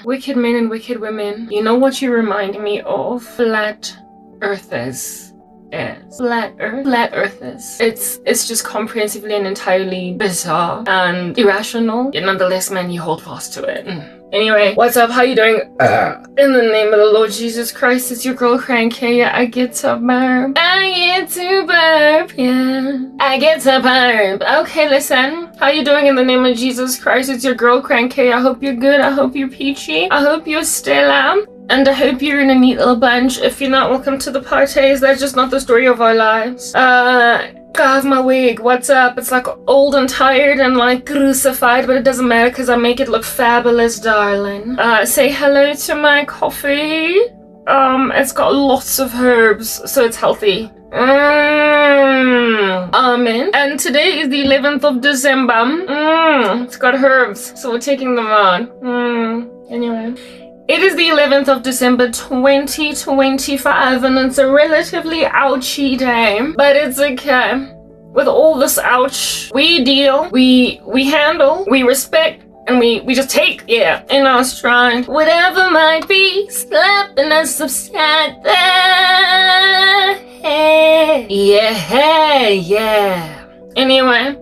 Wicked men and wicked women. You know what you remind me of? Flat earthers. Yes. Flat earthers. It's just comprehensively and entirely bizarre and irrational. Yet nonetheless, man, you hold fast to it. Anyway, what's up? How you doing? In the name of the Lord Jesus Christ, it's your girl Cranky. Yeah, I get to burp. Yeah. I get to burp. Okay, listen. How you doing in the name of Jesus Christ? It's your girl Cranky. I hope you're good. I hope you're peachy. I hope you're Stella. And I hope you're in a neat little bunch. If you're not, welcome to the parties. That's just not the story of our lives. God, my wig, what's up? It's like old and tired and like crucified, but it doesn't matter because I make it look fabulous, darling. Say hello to my coffee. It's got lots of herbs, so it's healthy. Amen. And today is the 11th of December. It's got herbs, so we're taking them on. Anyway. It is the 11th of December 2025 and it's a relatively ouchy day, but it's okay. With all this ouch, we deal, we handle, we respect, and we just take, in our stride. Whatever might be, slapping us upside down. Yeah. Anyway.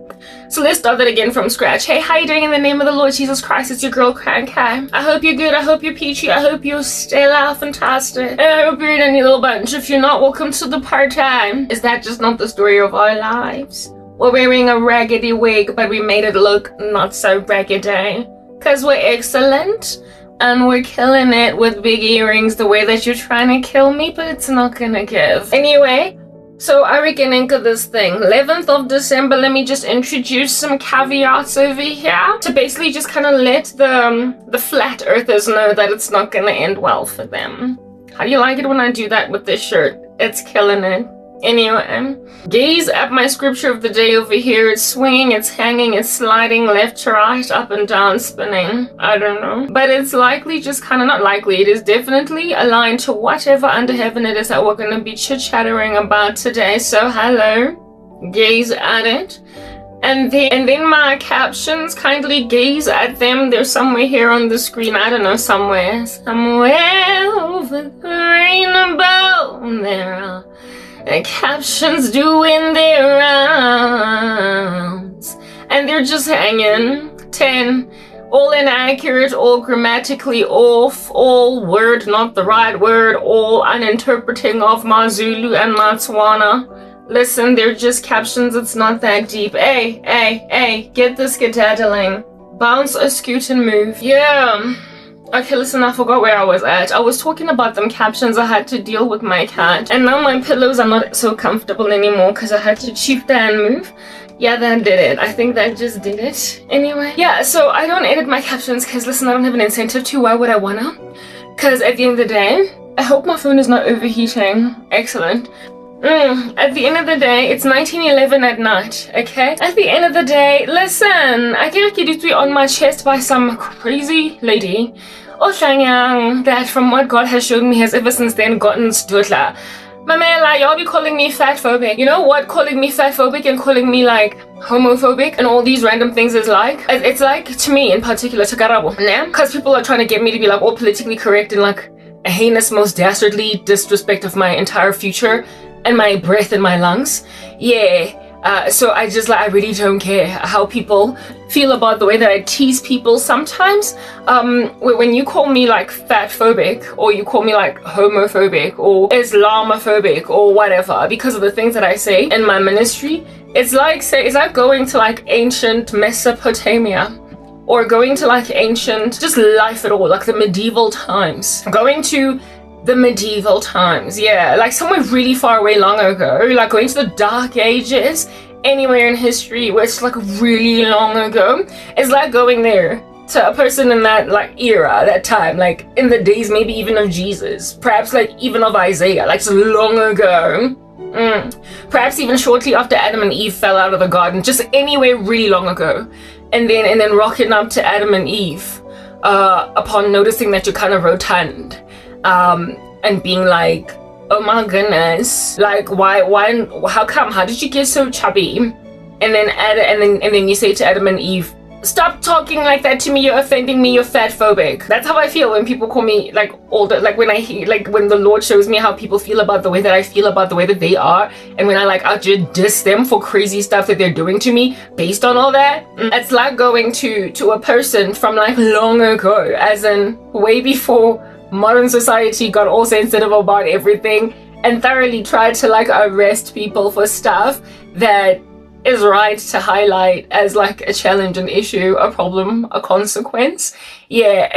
So let's start that again from scratch. Hey, how you doing in the name of the Lord Jesus Christ? It's your girl Cranky. I hope you're good. I hope you're peachy. I hope you're Stella fantastic. And I hope you're in a neat little bunch. If you're not, welcome to the party. Is that just not the story of our lives? We're wearing a raggedy wig, but we made it look not so raggedy. Cause we're excellent. And we're killing it with big earrings the way that you're trying to kill me, but it's not gonna give. Anyway. So I reckon anchor this thing. 11th of December, let me just introduce some caveats over here to basically just kind of let the flat earthers know that it's not going to end well for them. How do you like it when I do that with this shirt? It's killing it. Anyway, gaze at my scripture of the day over here. It's swinging, it's hanging, it's sliding left to right, up and down, spinning. I don't know. But it's likely just kind of, not likely, it is definitely aligned to whatever under heaven it is that we're going to be chit-chattering about today. So hello, gaze at it. And then my captions, kindly gaze at them. They're somewhere here on the screen. I don't know, somewhere over the rainbow. There are the captions doing their rounds, and they're just hanging. 10, all inaccurate, all grammatically off, all word not the right word, all uninterpreting of my Zulu and my Tswana. Listen, they're just captions, it's not that deep. Hey, get the skedaddling. Bounce, a scoot and move. Yeah. Okay, listen, I forgot where I was at. I was talking about them captions I had to deal with my cat. And now my pillows are not so comfortable anymore because I had to shift and move. Yeah, that did it. I think that just did it. Anyway. Yeah, so I don't edit my captions because, listen, I don't have an incentive to. Why would I wanna? Because at the end of the day, I hope my phone is not overheating. Excellent. At the end of the day, it's 1911 at night, okay? At the end of the day, listen, I get on my chest by some crazy lady, that from what God has shown me has ever since then gotten stutla. Mamela, y'all be calling me fat phobic. You know what calling me fat phobic and calling me like homophobic and all these random things is like? It's like, to me in particular, to Karabo, nah? Because people are trying to get me to be like all politically correct and like a heinous, most dastardly disrespect of my entire future and my breath in my lungs. So I just like, I really don't care how people feel about the way that I tease people sometimes. When you call me like fat phobic, or you call me like homophobic or Islamophobic or whatever because of the things that I say in my ministry, it's like going to like ancient Mesopotamia, or going to like ancient just life at all, like the medieval times. Going to the medieval times, like somewhere really far away long ago, like going to the dark ages, anywhere in history where it's like really long ago. It's like going there to a person in that like era, that time, like in the days maybe even of Jesus, perhaps like even of Isaiah, like so long ago. Perhaps even shortly after Adam and Eve fell out of the garden, just anywhere really long ago. And then rocking up to Adam and Eve upon noticing that you're kind of rotund. And being like, oh my goodness, like why, how come, how did you get so chubby? And then you say to Adam and Eve, stop talking like that to me, you're offending me, you're fat phobic. That's how I feel when people call me like older, like when I hear, like when the Lord shows me how people feel about the way that I feel about the way that they are, and when I like I just diss them for crazy stuff that they're doing to me based on all that. It's like going to a person from like long ago, as in way before modern society got all sensitive about everything and thoroughly tried to like arrest people for stuff that is right to highlight as like a challenge, an issue, a problem, a consequence. Yeah.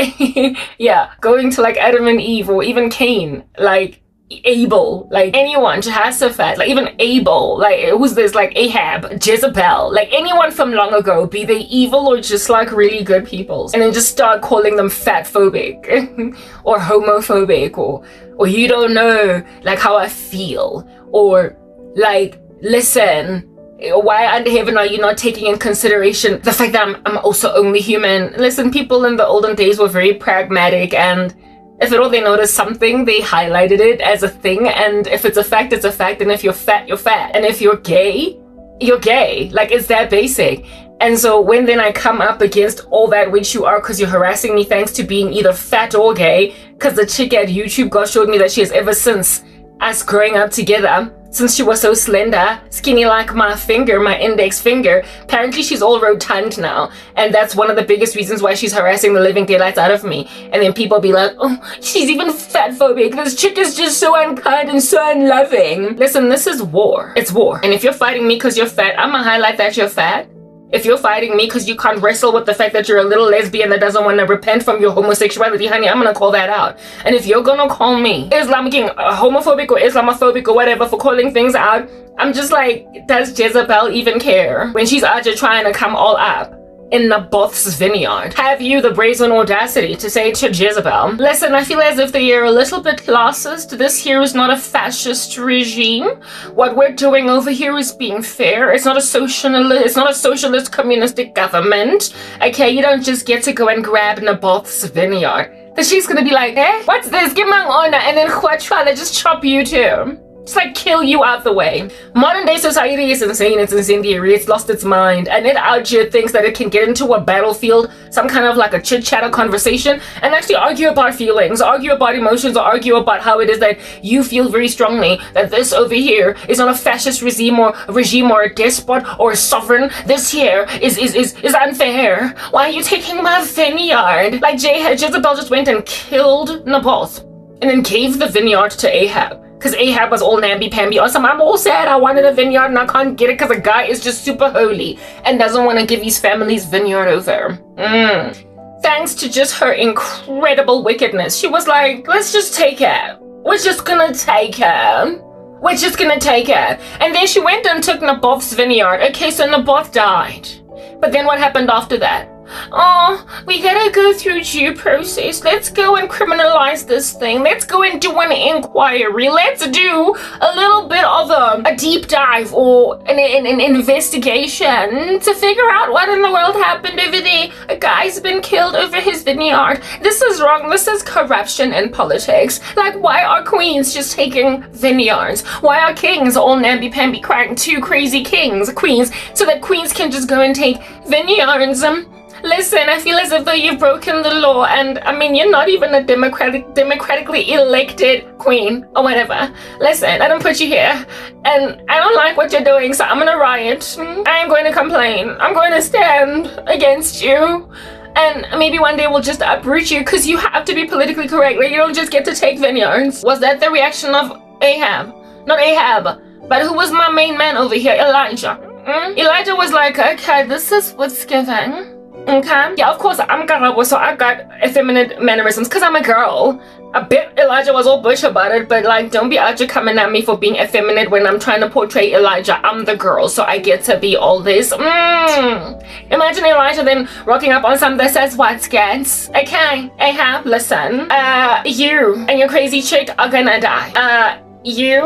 Yeah, going to like Adam and Eve, or even Cain, like Abel, like anyone, Jehoshaphat, like even Abel, like who's this, like Ahab, Jezebel, like anyone from long ago, be they evil or just like really good people, and then just start calling them fat phobic or homophobic, or you don't know like how I feel, or like, listen, why under heaven are you not taking in consideration the fact that I'm also only human? Listen, people in the olden days were very pragmatic, and if at all they noticed something, they highlighted it as a thing, and if it's a fact, it's a fact, and if you're fat, you're fat, and if you're gay, you're gay. Like, it's that basic. And so when then I come up against all that which you are because you're harassing me thanks to being either fat or gay, because the chick at YouTube God showed me that she has ever since us growing up together, since she was so slender, skinny like my finger, my index finger, apparently she's all rotund now. And that's one of the biggest reasons why she's harassing the living daylights out of me. And then people be like, oh, she's even fat phobic. This chick is just so unkind and so unloving. Listen, this is war. It's war. And if you're fighting me because you're fat, I'm gonna highlight that you're fat. If you're fighting me because you can't wrestle with the fact that you're a little lesbian that doesn't want to repent from your homosexuality, honey, I'm gonna call that out. And if you're gonna call me Islamic, homophobic or Islamophobic or whatever for calling things out, I'm just like, does Jezebel even care? When she's out here trying to come all up in Naboth's vineyard, have you the brazen audacity to say to Jezebel, listen, I feel as if they are a little bit classist. This here is not a fascist regime. What we're doing over here is being fair. It's not a socialist communistic government. Okay, you don't just get to go and grab Naboth's vineyard. Then she's gonna be like, eh, what's this? Give my honor, and then Huachwala just chop you too. Just like kill you out the way. Modern day society is insane, it's incendiary, it's lost its mind, and it out here thinks that it can get into a battlefield, some kind of like a chit-chat conversation, and actually argue about feelings, argue about emotions, or argue about how it is that you feel very strongly that this over here is not a fascist regime or a despot or a sovereign. This here is unfair. Why are you taking my vineyard? Like Jezebel just went and killed Naboth and then gave the vineyard to Ahab. Because Ahab was all namby-pamby. Awesome, I'm all sad I wanted a vineyard and I can't get it because a guy is just super holy and doesn't want to give his family's vineyard over. Thanks to just her incredible wickedness, she was like, let's just take her. We're just gonna take her. We're just gonna take her. And then she went and took Naboth's vineyard. Okay, so Naboth died. But then what happened after that? Oh, we gotta go through due process. Let's go and criminalize this thing. Let's go and do an inquiry. Let's do a little bit of a deep dive or an investigation to figure out what in the world happened over there. A guy's been killed over his vineyard. This is wrong. This is corruption in politics. Like, why are queens just taking vineyards? Why are kings all namby-pamby crying two crazy queens, so that queens can just go and take vineyards? Listen, I feel as if though you've broken the law, and I mean, you're not even a democratically elected queen or whatever. Listen, I don't put you here, and I don't like what you're doing, so I'm gonna riot. I am going to complain. I'm going to stand against you, and maybe one day we'll just uproot you because you have to be politically correct. Like, you don't just get to take vineyards. Was that the reaction of Ahab? Not Ahab, but who was my main man over here? Elijah. Elijah was like, okay, this is what's given. Okay, yeah, of course, I'm Garabo, so I got effeminate mannerisms because I'm a girl. I bet Elijah was all butch about it, but like, don't be out here coming at me for being effeminate when I'm trying to portray Elijah. I'm the girl, so I get to be all this. Imagine Elijah then rocking up on something that says, what, scans? Okay, Ahab, listen. You and your crazy chick are gonna die. You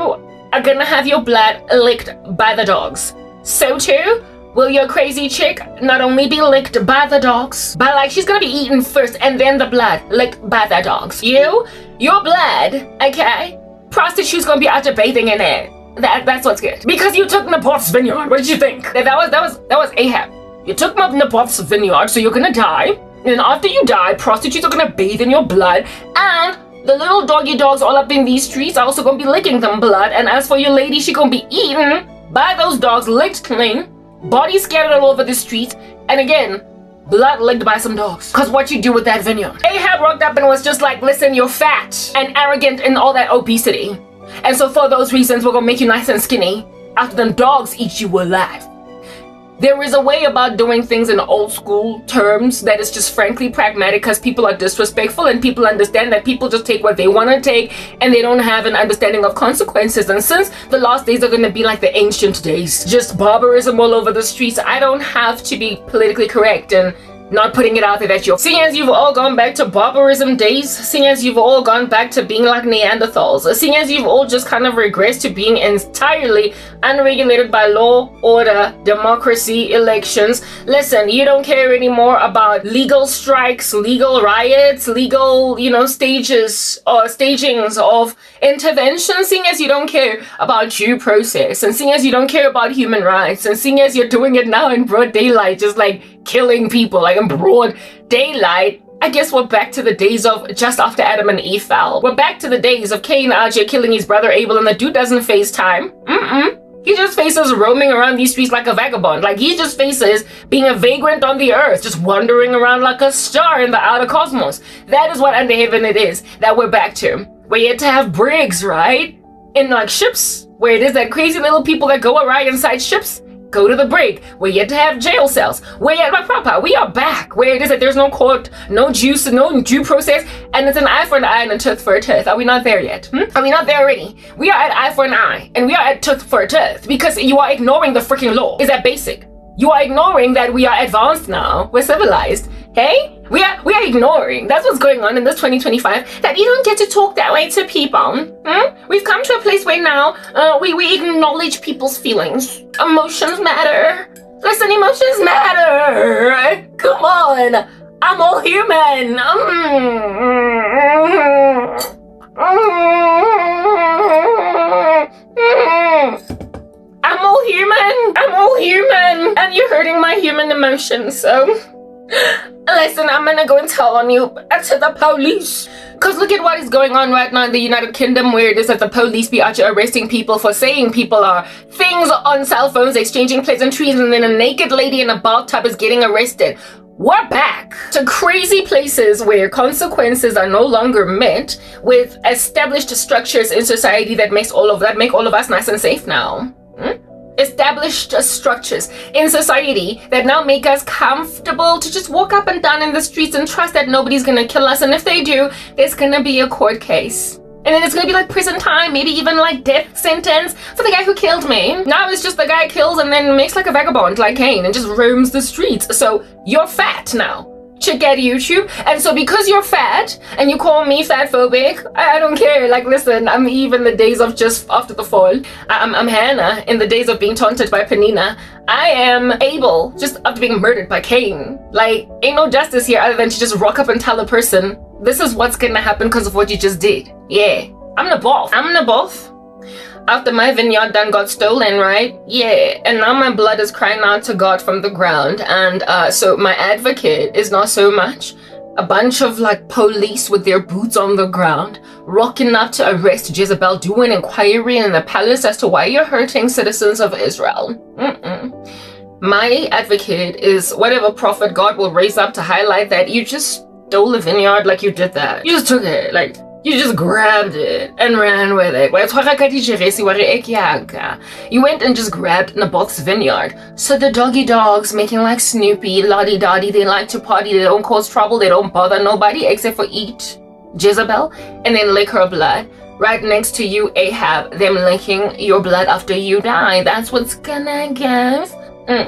are gonna have your blood licked by the dogs. So too will your crazy chick not only be licked by the dogs, but like she's gonna be eaten first and then the blood licked by the dogs. Your blood, okay? Prostitutes gonna be out there bathing in it. That's what's good. Because you took Naboth's vineyard. What did you think? That was Ahab. You took Naboth's vineyard, so you're gonna die. And after you die, prostitutes are gonna bathe in your blood, and the little doggy dogs all up in these streets are also gonna be licking them blood. And as for your lady, she gonna be eaten by those dogs, licked clean, bodies scattered all over the streets, and again, blood licked by some dogs. Cause what you do with that vineyard? Ahab rocked up and was just like, listen, you're fat and arrogant and all that obesity. And so for those reasons, we're gonna make you nice and skinny after them dogs eat you alive. There is a way about doing things in old school terms that is just frankly pragmatic because people are disrespectful and people understand that people just take what they want to take and they don't have an understanding of consequences. And since the last days are going to be like the ancient days, just barbarism all over the streets, I don't have to be politically correct and not putting it out there that seeing as you've all gone back to barbarism days, seeing as you've all gone back to being like Neanderthals, seeing as you've all just kind of regressed to being entirely unregulated by law, order, democracy, elections. Listen, you don't care anymore about legal strikes, legal riots, legal, stages or stagings of intervention, seeing as you don't care about due process, and seeing as you don't care about human rights, and seeing as you're doing it now in broad daylight, just like killing people like in broad daylight. I guess we're back to the days of just after Adam and Eve fell. We're back to the days of Cain out here killing his brother Abel, and the dude doesn't face time. He just faces roaming around these streets like a vagabond. Like he just faces being a vagrant on the earth, just wandering around like a star in the outer cosmos. That is what under heaven it is that we're back to. We're yet to have brigs, right? In like ships, where it is that crazy little people that go around inside ships go to the brig. We're yet to have jail cells. We're yet we are back where it is that there's no court, no juice, no due process, and it's an eye for an eye and a tooth for a tooth. Are we not there yet? Are we not there already? We are at eye for an eye and we are at tooth for a tooth because you are ignoring the freaking law. Is that basic? You are ignoring that we are advanced now. We're civilized. Hey? We are ignoring. That's what's going on in this 2025. That you don't get to talk that way to people. We've come to a place where now we acknowledge people's feelings. Emotions matter. Listen, emotions matter. Come on. I'm all human. I'm all human. I'm all human. And you're hurting my human emotions, so listen, I'm gonna go and tell on you to the police. Cause look at what is going on right now in the United Kingdom, where it is that the police be out here arresting people for saying people are things on cell phones, exchanging pleasantries, and then a naked lady in a bathtub is getting arrested. We're back to crazy places where consequences are no longer met with established structures in society that make all of us nice and safe now. Established structures in society that now make us comfortable to just walk up and down in the streets and trust that nobody's gonna kill us, and if they do, there's gonna be a court case. And then it's gonna be like prison time, maybe even like death sentence for the guy who killed me. Now it's just the guy kills and then makes like a vagabond like Cain and just roams the streets. So you're fat now. Chick at YouTube. And so because you're fat and you call me fatphobic, I don't care. Like, listen, I'm Eve in the days of just after the fall. I'm Hannah in the days of being taunted by Penina. I am Abel just after being murdered by Cain. Like, ain't no justice here other than to just rock up and tell a person, this is what's gonna happen because of what you just did. Yeah, I'm Naboth. After my vineyard done got stolen, right? Yeah, and now my blood is crying out to God from the ground. And so my advocate is not so much a bunch of like police with their boots on the ground, rocking up to arrest Jezebel, do an inquiry in the palace as to why you're hurting citizens of Israel. My advocate is whatever prophet God will raise up to highlight that you just stole a vineyard, like you did that. You just took it, like you just grabbed it and ran with it. You went and just grabbed Naboth's vineyard. So the doggy dogs making like Snoopy, lottie-dottie, they like to party, they don't cause trouble, they don't bother nobody except for eat Jezebel and then lick her blood. Right next to you, Ahab, them licking your blood after you die. That's what's gonna give.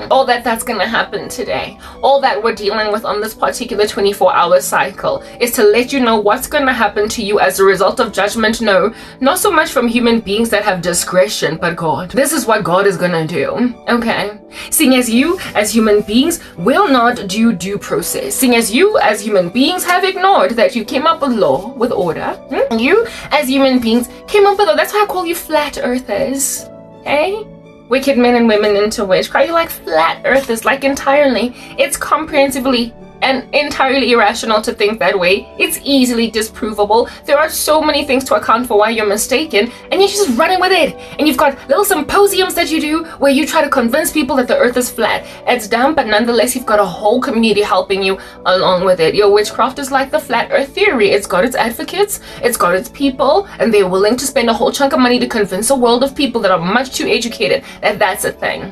All that's gonna happen today, all that we're dealing with on this particular 24-hour cycle is to let you know what's gonna happen to you as a result of judgment. No, not so much from human beings that have discretion, but God. This is what God is gonna do, okay? Seeing as you, as human beings, will not do due process. Seeing as you, as human beings, have ignored that you came up with law, with order. You, as human beings, came up with, that's why I call you flat earthers, okay? wicked men and women into witchcraft. You're like, flat earthers, like entirely. It's comprehensively and entirely irrational to think that way. It's easily disprovable. There are so many things to account for why you're mistaken, and you're just running with it. And you've got little symposiums that you do where you try to convince people that the earth is flat. It's dumb, but nonetheless, you've got a whole community helping you along with it. Your witchcraft is like the flat earth theory. It's got its advocates, it's got its people, and they're willing to spend a whole chunk of money to convince a world of people that are much too educated that that's a thing.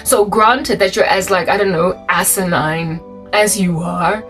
So granted that you're as, like, I don't know, asinine as you are,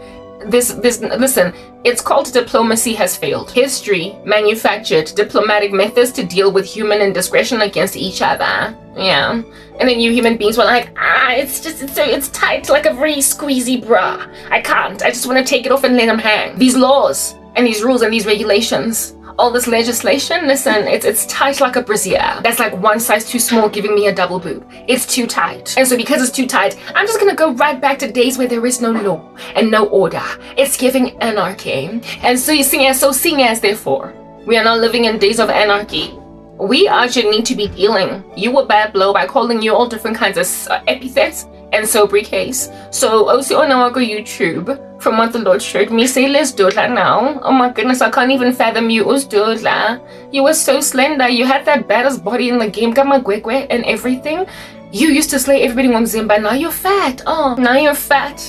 listen, it's called diplomacy has failed. History manufactured diplomatic methods to deal with human indiscretion against each other. Yeah. And then you human beings were like, it's tight like a very squeezy bra. I just want to take it off and let them hang. These laws and these rules and these regulations, all this legislation, listen, it's tight like a brassiere. That's like one size too small giving me a double boob. It's too tight. And so because it's too tight, I'm just gonna go right back to days where there is no law and no order. It's giving anarchy. And so seeing as therefore, we are now living in days of anarchy, we actually need to be dealing you a bad blow by calling you all different kinds of epithets and sobriquets. So also on our YouTube, from what the Lord showed me, say let's do that now. Oh my goodness, I can't even fathom you was doing that. You were so slender, you had that baddest body in the game, got my gwekwe and everything. You used to slay everybody on Zimba, now you're fat. Oh, now you're fat.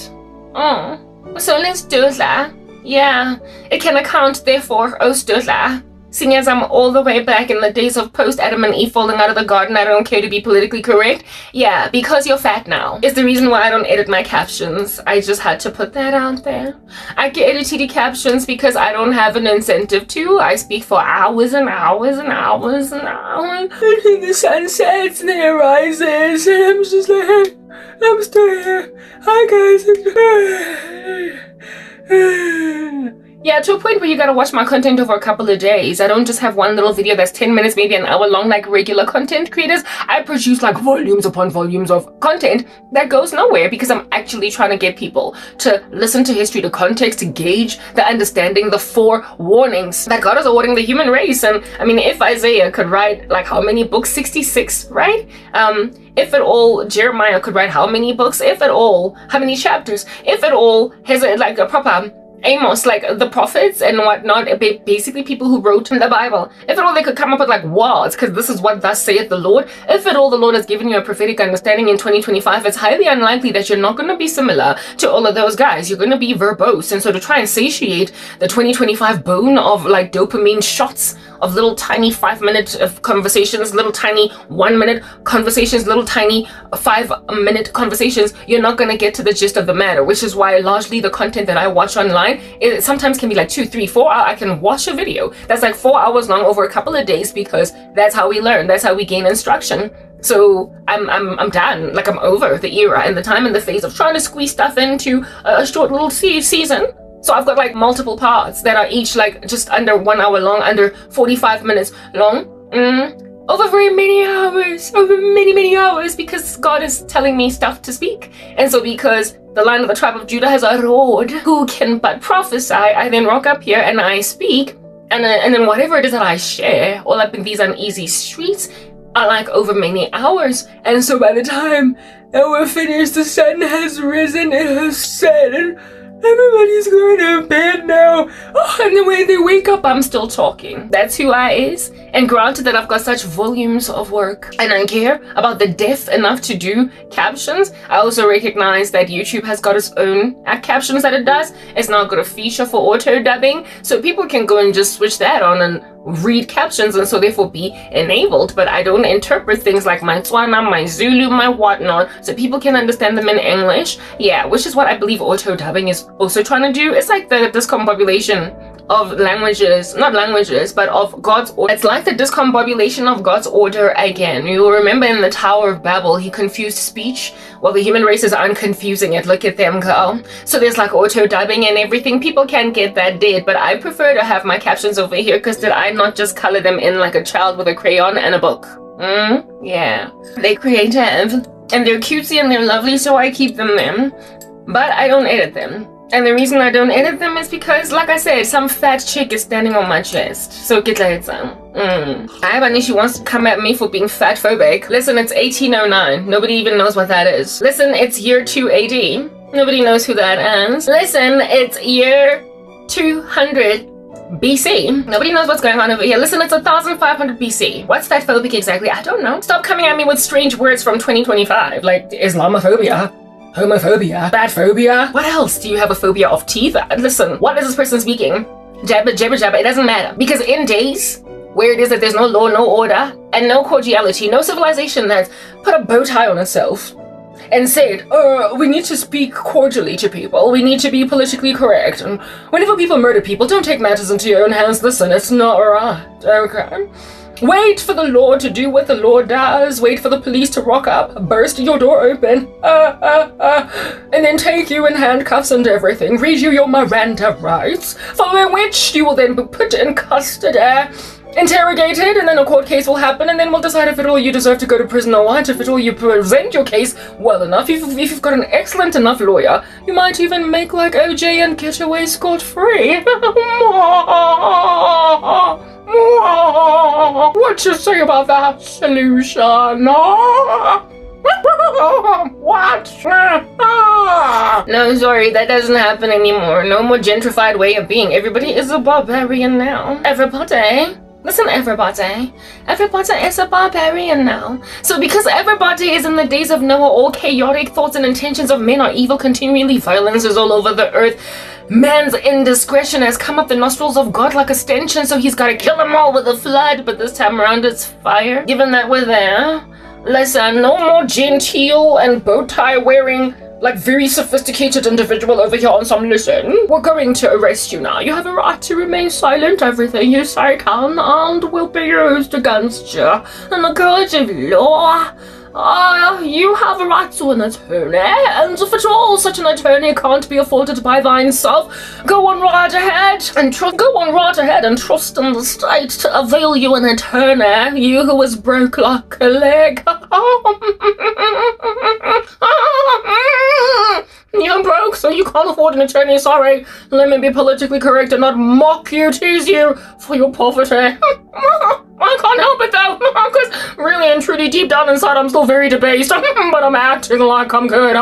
Oh, so let's do that. Yeah, it can account therefore, do that. Seeing as I'm all the way back in the days of post-Adam and Eve falling out of the garden, I don't care to be politically correct. Yeah, because you're fat now is the reason why I don't edit my captions. I just had to put that out there. I get edited captions because I don't have an incentive to. I speak for hours and hours and hours and hours. And then the sun sets and it rises and I'm just like, I'm still here. Hi guys. Yeah, to a point where you gotta watch my content over a couple of days. I don't just have one little video that's 10 minutes, maybe an hour long like regular content creators. I produce like volumes upon volumes of content that goes nowhere because I'm actually trying to get people to listen to history, the context, to gauge the understanding, the forewarnings that God is awarding the human race. And I mean, if Isaiah could write like how many books? 66, right? If at all, Jeremiah could write how many books? If at all, how many chapters? If at all, has it like a proper Amos, like the prophets and whatnot, basically people who wrote in the Bible. If at all they could come up with like words, because this is what thus saith the Lord. If at all the Lord has given you a prophetic understanding in 2025, it's highly unlikely that you're not going to be similar to all of those guys. You're going to be verbose. And so to try and satiate the 2025 bone of like dopamine shots of little tiny 5-minute conversations, little tiny 1-minute conversations, little tiny 5-minute conversations, you're not going to get to the gist of the matter, which is why largely the content that I watch online, it sometimes can be like 2, 3, 4 hours. I can watch a video that's like 4 hours long over a couple of days because that's how we learn, that's how we gain instruction. So I'm done, like I'm over the era and the time and the phase of trying to squeeze stuff into a short little season. So I've got like multiple parts that are each like just under 1 hour long, under 45 minutes long, over very many hours, over many hours, because God is telling me stuff to speak. And so because the Lion of the tribe of Judah has a road, who can but prophesy, I then rock up here and I speak, and then whatever it is that I share, all up in these uneasy streets, are like over many hours. And so by the time that we're finished, the sun has risen, it has set, and everybody's going to bed now. Oh, and then when they wake up, I'm still talking. That's who I is. And granted that I've got such volumes of work and I care about the deaf enough to do captions, I also recognize that YouTube has got its own captions that it does. It's not got a feature for auto dubbing, so people can go and just switch that on and read captions and so therefore be enabled. But I don't interpret things like my Tswana, my Zulu, my whatnot, so people can understand them in English. Yeah, which is what I believe auto dubbing is also trying to do. It's like the discombobulation of languages, not languages, but of God's order. It's like the discombobulation of God's order again. You'll remember in the Tower of Babel, he confused speech. Well, the human race is unconfusing it. Look at them go. So there's like auto dubbing and everything. People can get that did, but I prefer to have my captions over here because did I not just color them in like a child with a crayon and a book? Yeah. They're creative and they're cutesy and they're lovely, so I keep them there. But I don't edit them. And the reason I don't edit them is because, like I said, some fat chick is standing on my chest. So get that I have an issue wants to come at me for being fat phobic. Listen, it's 1809. Nobody even knows what that is. Listen, it's year 2 AD. Nobody knows who that is. Listen, it's year 200 BC. Nobody knows what's going on over here. Listen, it's 1500 BC. What's fat phobic exactly? I don't know. Stop coming at me with strange words from 2025, like Islamophobia, homophobia, bad phobia. What else? Do you have a phobia of teeth? Listen, what is this person speaking? Jabba, jabba, jabba. It doesn't matter. Because in days where it is that there's no law, no order, and no cordiality, no civilization that's put a bow tie on itself and said, we need to speak cordially to people. We need to be politically correct. And whenever people murder people, don't take matters into your own hands. Listen, it's not right, okay? Wait for the law to do what the law does. Wait for the police to rock up, burst your door open, and then take you in handcuffs and everything, read you your Miranda rights, following which you will then be put in custody, interrogated, and then a court case will happen, and then we'll decide if at all you deserve to go to prison or what. If at all you present your case well enough, if you've got an excellent enough lawyer, you might even make like OJ and get away scot-free. What you say about that solution? What? No, sorry, that doesn't happen anymore. No more gentrified way of being. Everybody is a barbarian now. Everybody. Listen, everybody. Everybody is a barbarian now. So because everybody is in the days of Noah, all chaotic thoughts and intentions of men are evil, continually violence is all over the earth. Man's indiscretion has come up the nostrils of God like a stench, and so he's got to kill them all with a flood, but this time around it's fire. Given that we're there, listen, no more genteel and bow tie wearing, like very sophisticated individual over here on some listen. We're going to arrest you now. You have a right to remain silent. Everything you say can and will be used against you in the court of law. You have a right to an attorney, and if at all such an attorney can't be afforded by thine self, go on right ahead and trust in the state to avail you an attorney, you who is broke like a leg. You're broke, so you can't afford an attorney, sorry. Let me be politically correct and not mock you, tease you for your poverty. I can't help it though, because really and truly deep down inside I'm still very debased, but I'm acting like I'm good.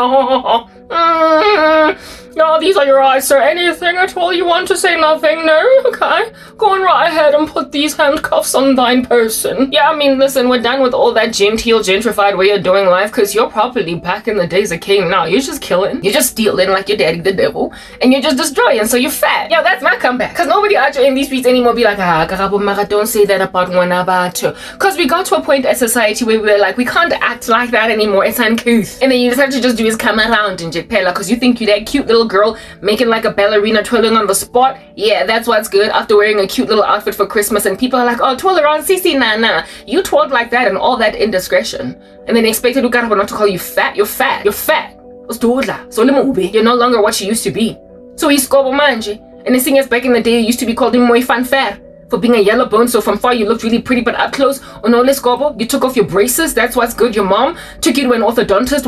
No, these are your eyes, sir. Anything at all you want to say? Nothing? No? Okay. Go on right ahead and put these handcuffs on thine person. Yeah, I mean, listen, we're done with all that genteel, gentrified way of doing life, because you're properly back in the days of king now. You're just killing. You're just stealing like your daddy the devil. And you're just destroying, so you're fat. Yo, that's my comeback. Because nobody out here in these streets anymore be like, Karabo Mara, don't say that about Wanabatu. Because we got to a point as society where we were like, we can't act like that anymore. It's uncouth. And then you just have to just do is come around and just pella, because you think you're that cute little girl making like a ballerina twirling on the spot. Yeah, that's what's good after wearing a cute little outfit for Christmas, and people are like, oh, twirl around, Sisi, nah. You twirled like that and all that indiscretion. And then expected Ukarabo not to call you fat. You're fat. You're fat. You're no longer what you used to be. So he's Skobo Manje. And the thing is, back in the day, you used to be called Moy Fanfare for being a yellow bone, so from far you looked really pretty, but up close, you took off your braces. That's what's good. Your mom took you to an orthodontist,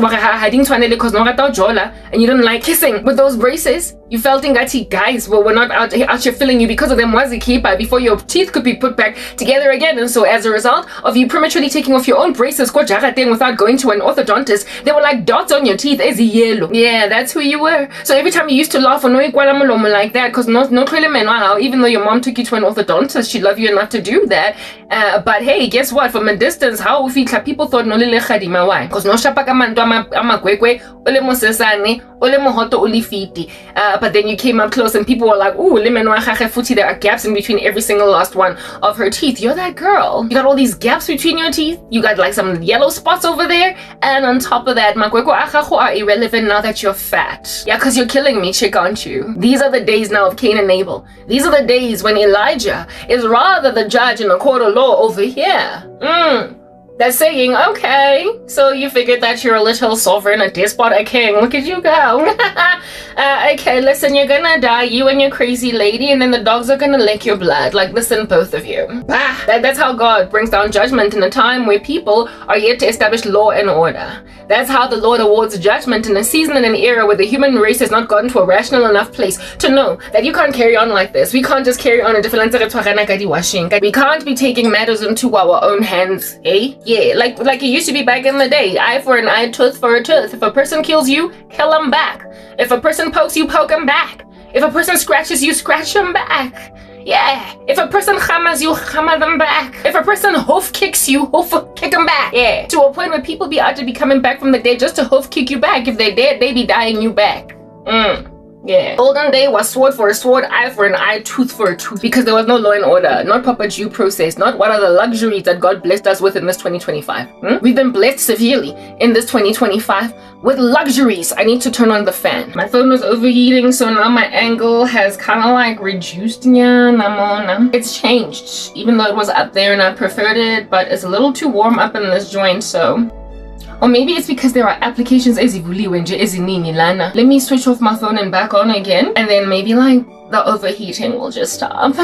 and you didn't like kissing with those braces. You felt ingati guys were not out here filling you because of them wazikipa before your teeth could be put back together again. And so as a result of you prematurely taking off your own braces without going to an orthodontist, they were like dots on your teeth as yellow. Yeah, that's who you were. So every time you used to laugh like that, because even though your mom took you to an orthodontist, she loved you enough to do that. But hey, guess what? From a distance, how people thought no lele khadima why? Because no shapaka manto amakwekwe ole mosesane ole mohoto ole fiti. But then you came up close and people were like, ooh, there are gaps in between every single last one of her teeth. You're that girl. You got all these gaps between your teeth. You got like some yellow spots over there. And on top of that, makweko akhaho are irrelevant now that you're fat. Yeah, because you're killing me, chick, aren't you? These are the days now of Cain and Abel. These are the days when Elijah is rather the judge in the court of law over here. That's saying, okay, so you figured that you're a little sovereign, a despot, a king. Look at you go. Okay, listen, you're gonna die, you and your crazy lady, and then the dogs are gonna lick your blood. Like, listen, both of you. That's how God brings down judgment in a time where people are yet to establish law and order. That's how the Lord awards judgment in a season and an era where the human race has not gotten to a rational enough place to know that you can't carry on like this. We can't just carry on in different. We can't be taking matters into our own hands, eh? Yeah, like it used to be back in the day. Eye for an eye, tooth for a tooth. If a person kills you, kill them back. If a person pokes you, poke them back. If a person scratches you, scratch them back. Yeah. If a person hammers you, hammer them back. If a person hoof kicks you, hoof kick them back. Yeah. To a point where people be out to be coming back from the dead just to hoof kick you back. If they're dead, they be dying you back. Yeah. Olden day was sword for a sword, eye for an eye, tooth for a tooth. Because there was no law and order, not proper due process, not what are the luxuries that God blessed us with in this 2025. We've been blessed severely in this 2025 with luxuries. I need to turn on the fan. My phone was overheating, so now my angle has kind of like reduced. It's changed, even though it was up there and I preferred it, but it's a little too warm up in this joint, so... Or maybe it's because there are applications ezivuliwe nje eziningi lana. Let me switch off my phone and back on again. And then maybe like the overheating will just stop.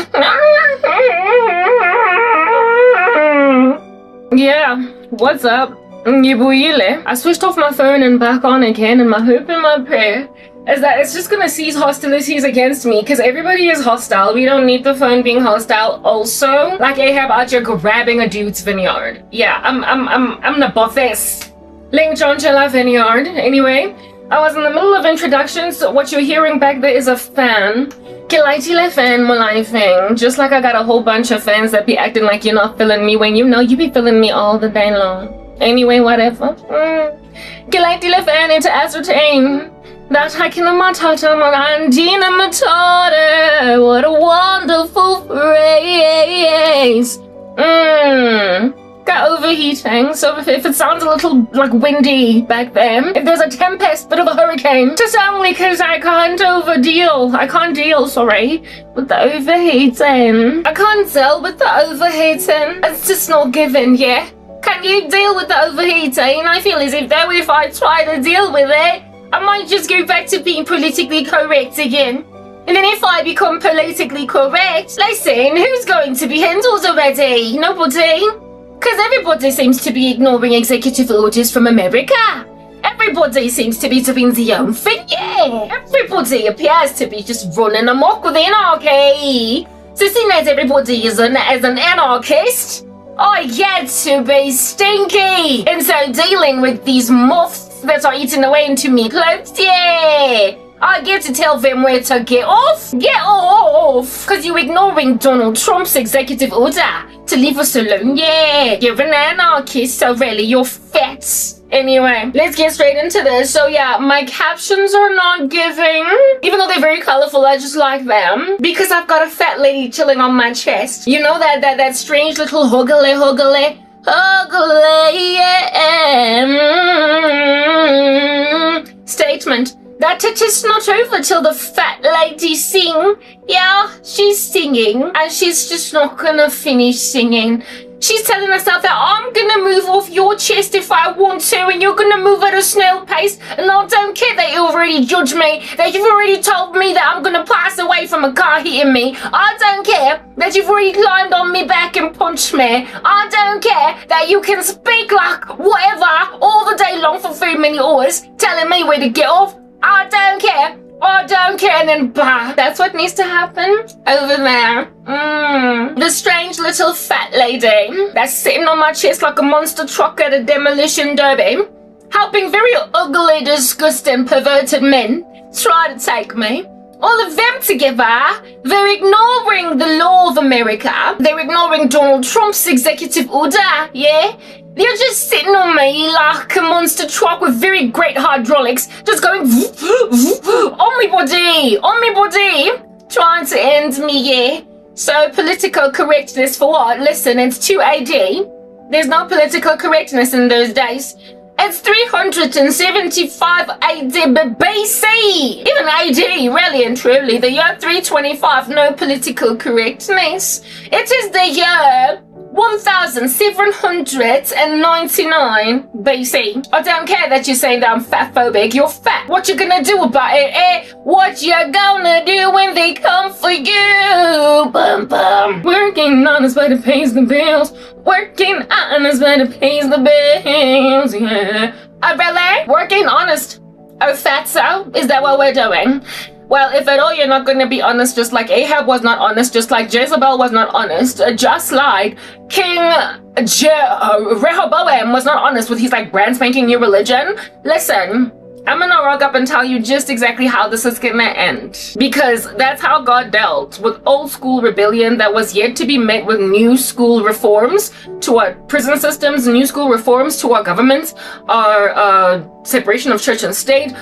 Yeah, what's up? I switched off my phone and back on again, and my hope and my prayer is that it's just gonna cease hostilities against me, because everybody is hostile. We don't need the phone being hostile. Also, like Ahab out here grabbing a dude's vineyard. Yeah, I'm the boss. Link John Chella Vineyard. Anyway, I was in the middle of introductions. So what you're hearing back there is a fan. Kilaitile fan thing. Just like I got a whole bunch of fans that be acting like you're not feeling me when you know you be feeling me all the day long. Anyway, whatever. Kilaitile fan to ascertain that I can matata mandina matata. What a wonderful phrase. Got overheating, so if it sounds a little like windy back then, if there's a tempest, bit of a hurricane, just only because I can't deal with the overheating. I can't deal with the overheating. It's just not given, yeah? Can you deal with the overheating? I feel as if though if I try to deal with it, I might just go back to being politically correct again. And then if I become politically correct, listen, who's going to be handled already? Nobody. Because everybody seems to be ignoring executive orders from America. Everybody seems to be doing their own thing, yeah. Everybody appears to be just running amok with anarchy. So seeing as everybody is an anarchist, I get to be stinky. And so dealing with these moths that are eating away into me clothes, yeah. I get to tell them where to get off. Get off! Because you're ignoring Donald Trump's executive order to leave us alone. Yeah, you're an anarchist, so really, you're fat. Anyway, let's get straight into this. So yeah, my captions are not giving. Even though they're very colorful, I just like them. Because I've got a fat lady chilling on my chest. You know that strange little hoogly, yeah. Statement. That it is not over till the fat lady sing. Yeah, she's singing, and she's just not gonna finish singing. She's telling herself that I'm gonna move off your chest if I want to, and you're gonna move at a snail pace, and I don't care that you already judged me, that you've already told me that I'm gonna pass away from a car hitting me. I don't care that you've already climbed on me back and punched me. I don't care that you can speak like whatever all the day long for 3 many hours, telling me where to get off. I don't care. I don't care. And then bah. That's what needs to happen over there. The strange little fat lady that's sitting on my chest like a monster truck at a demolition derby, helping very ugly, disgusting, perverted men try to take me. All of them together, they're ignoring the law of America. They're ignoring Donald Trump's executive order, yeah? They're just sitting on me like a monster truck with very great hydraulics, just going on me body, trying to end me, yeah? So political correctness for what? Listen, it's 2 AD. There's no political correctness in those days. It's 375 AD BC. Even AD, really and truly, the year 325, no political correctness. It is the year 1799 BC. I don't care that you're saying that I'm fatphobic. You're fat. What you gonna do about it, eh? What you gonna do when they come for you? Bum bum. Working honest but it pays the bills. Working honest but it pays the bills. Yeah. Really? Working honest. Oh, fatso? Is that what we're doing? Well, if at all you're not going to be honest, just like Ahab was not honest, just like Jezebel was not honest, just like King Rehoboam was not honest with his like brand spanking new religion, listen, I'm gonna rock up and tell you just exactly how this is gonna end. Because that's how God dealt with old school rebellion that was yet to be met with new school reforms to our prison systems, new school reforms to our governments, our separation of church and state,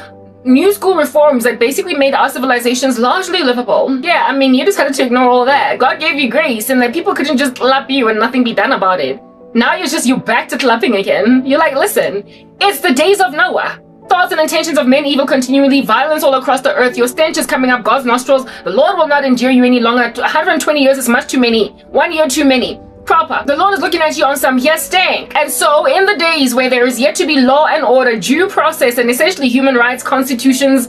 new school reforms that basically made our civilizations largely livable. Yeah, I mean, you just had to ignore all that. God gave you grace and that people couldn't just lap you and nothing be done about it. Now you're back to clapping again. You're like, listen, it's the days of Noah. Thoughts and intentions of men evil continually, violence all across the earth. Your stench is coming up God's nostrils. The Lord will not endure you any longer. 120 years is much too many. 1 year too many. Proper. The Lord is looking at you on some yes stank. And so in the days where there is yet to be law and order, due process, and essentially human rights constitutions,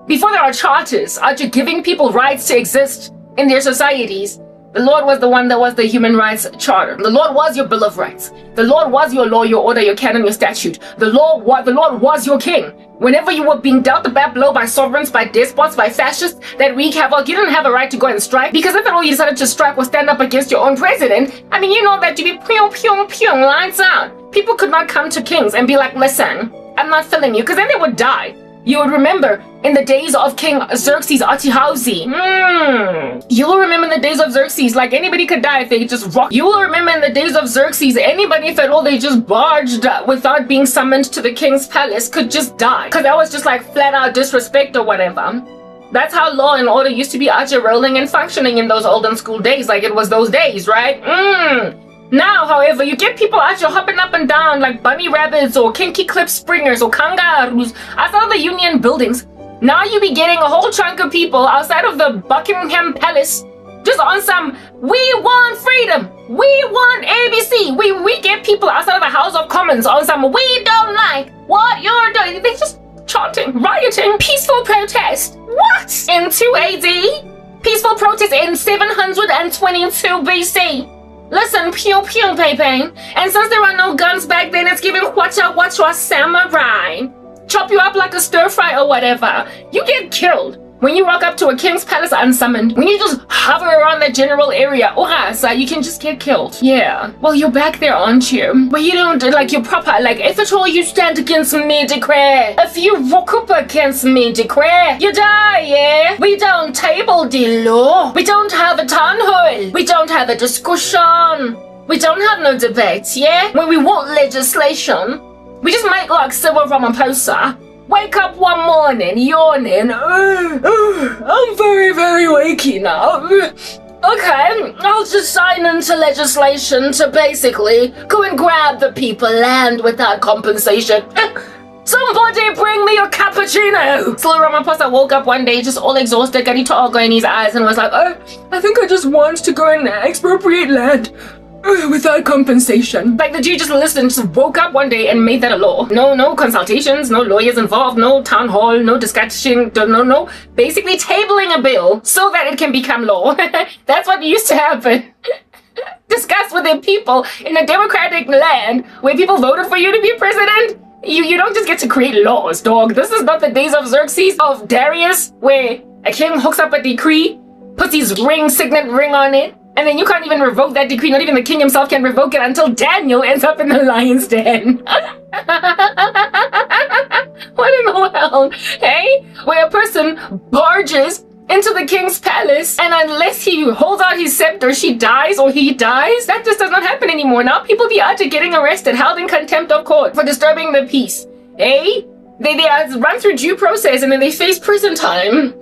before there are charters, are you giving people rights to exist in their societies? The Lord was the one that was the human rights charter. The Lord was your Bill of Rights. The Lord was your law, your order, your canon, your statute. The Lord was your king. Whenever you were being dealt a bad blow by sovereigns, by despots, by fascists that wreak havoc, you didn't have a right to go and strike. Because if at all you decided to strike or stand up against your own president, I mean, you know that you'd be pyong, lights out. People could not come to kings and be like, listen, I'm not feeling you, because then they would die. You would remember in the days of King Xerxes Atihausi. You will remember in the days of Xerxes, like anybody could die if they just rock. You will remember in the days of Xerxes, anybody if at all they just barged without being summoned to the king's palace could just die. Because that was just like flat out disrespect or whatever. That's how law and order used to be out here rolling and functioning in those olden school days, like it was those days, right? Now, however, you get people out here hopping up and down like bunny rabbits or kinky clip springers or kangaroos outside of the Union buildings. Now you be getting a whole chunk of people outside of the Buckingham Palace just on some, we want freedom, we want ABC. We get people outside of the House of Commons on some, we don't like what you're doing. They're just chanting, rioting, peaceful protest. What? In 2 AD? Peaceful protest in 722 BC. Listen, pew pew, baby. And since there are no guns back then, it's giving wacha samurai. Chop you up like a stir fry or whatever. You get killed when you walk up to a king's palace unsummoned. When you just hover around that general area, you can just get killed. Yeah. Well, you're back there, aren't you? But you don't, like, you're proper, like, if at all you stand against me, declare. If you walk up against me, declare, you die, yeah? We don't table the law. We don't have a town hall. We don't have a discussion. We don't have no debates, yeah? When we want legislation, we just make like Cyril Ramaphosa. Wake up one morning, yawning. I'm very, very wakey now. Okay, I'll just sign into legislation to basically go and grab the people land without compensation. Somebody bring me a cappuccino! Cyril Ramaphosa woke up one day just all exhausted, got Itogo in his eyes and was like, I think I just want to go and expropriate land. Without compensation. Like the dude just listened, just woke up one day and made that a law. No consultations, no lawyers involved, no town hall, no discussion, no. Basically tabling a bill so that it can become law. That's what used to happen. Discuss with the people in a democratic land where people voted for you to be president. You don't just get to create laws, dog. This is not the days of Xerxes, of Darius, where a king hooks up a decree, puts his signet ring on it, and then you can't even revoke that decree. Not even the king himself can revoke it until Daniel ends up in the lion's den. What in the world? Hey? Where a person barges into the king's palace, and unless he holds out his scepter, she dies or he dies. That just does not happen anymore. Now people be out to getting arrested, held in contempt of court for disturbing the peace. Hey? They are run through due process and then they face prison time.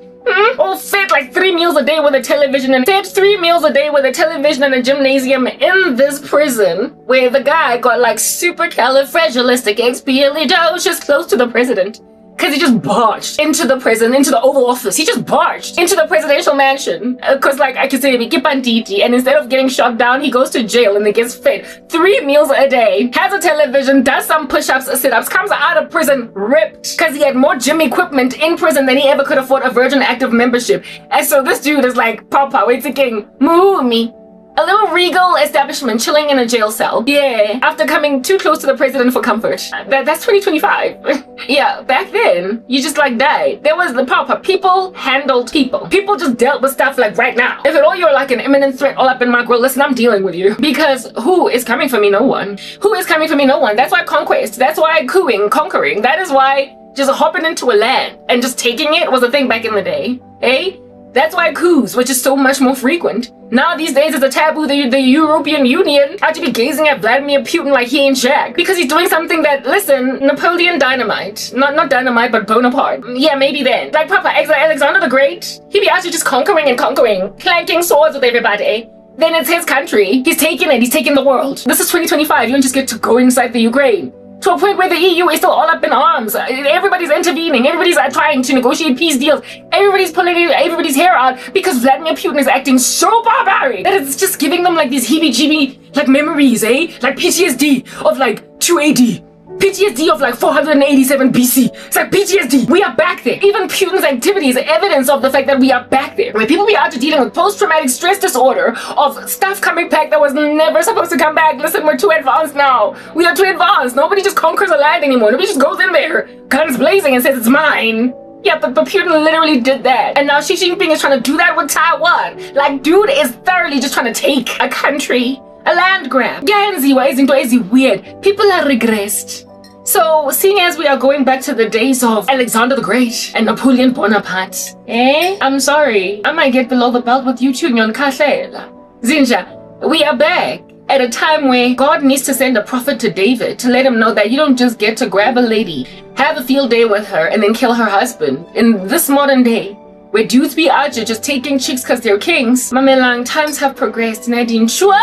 All fed like 3 meals a day with a television and fed 3 meals a day with a television and a gymnasium in this prison where the guy got like supercalifragilisticexpialidocious close to the president. because he just barged into the prison, into the Oval Office. He just barged into the presidential mansion. Because, like, I can say, and instead of getting shot down, he goes to jail and then gets fed 3 meals a day, has a television, does some push-ups, sit-ups, comes out of prison ripped because he had more gym equipment in prison than he ever could afford a Virgin Active membership. And so this dude is like, Papa, wait a king, move me. A little regal establishment chilling in a jail cell. Yeah, after coming too close to the president for comfort. That's 2025. Yeah, back then, you just like died. There was the proper people handled people. People just dealt with stuff like right now. If at all you're like an imminent threat all up in my grill, listen, I'm dealing with you. Because who is coming for me? No one. Who is coming for me? No one. That's why conquest. That's why conquering. That is why just hopping into a land and just taking it was a thing back in the day. Eh? That's why coups, which is so much more frequent. Now these days it's a taboo. The European Union had to be gazing at Vladimir Putin like he ain't Jack. Because he's doing something that, listen, Napoleon Dynamite. Not Dynamite, but Bonaparte. Yeah, maybe then. Like Papa Alexander the Great. He'd be actually just conquering and conquering. Clanking swords with everybody. Then it's his country. He's taking it. He's taking the world. This is 2025. You don't just get to go inside the Ukraine. To a point where the EU is still all up in arms. Everybody's intervening. Everybody's trying to negotiate peace deals. Everybody's pulling everybody's hair out because Vladimir Putin is acting so barbaric that it's just giving them like these heebie-jeebie like memories, eh? Like PTSD of like 2 AD. PTSD of like 487 BC. It's like PTSD. We are back there. Even Putin's activity is evidence of the fact that we are back there. When people be out there dealing with post-traumatic stress disorder of stuff coming back that was never supposed to come back. Listen, we're too advanced now. We are too advanced. Nobody just conquers a land anymore. Nobody just goes in there, guns blazing, and says it's mine. Yeah, but Putin literally did that. And now Xi Jinping is trying to do that with Taiwan. Like, dude is thoroughly just trying to take a country. A land grab. Yeah, and weird. People are regressed. So, seeing as we are going back to the days of Alexander the Great and Napoleon Bonaparte, I'm sorry, I might get below the belt with you too, Nyon Kahlela. Zinja, we are back at a time where God needs to send a prophet to David to let him know that you don't just get to grab a lady, have a field day with her, and then kill her husband. In this modern day, where dudes be out here just taking chicks because they're kings, Mamelang, times have progressed, Nadine Chua.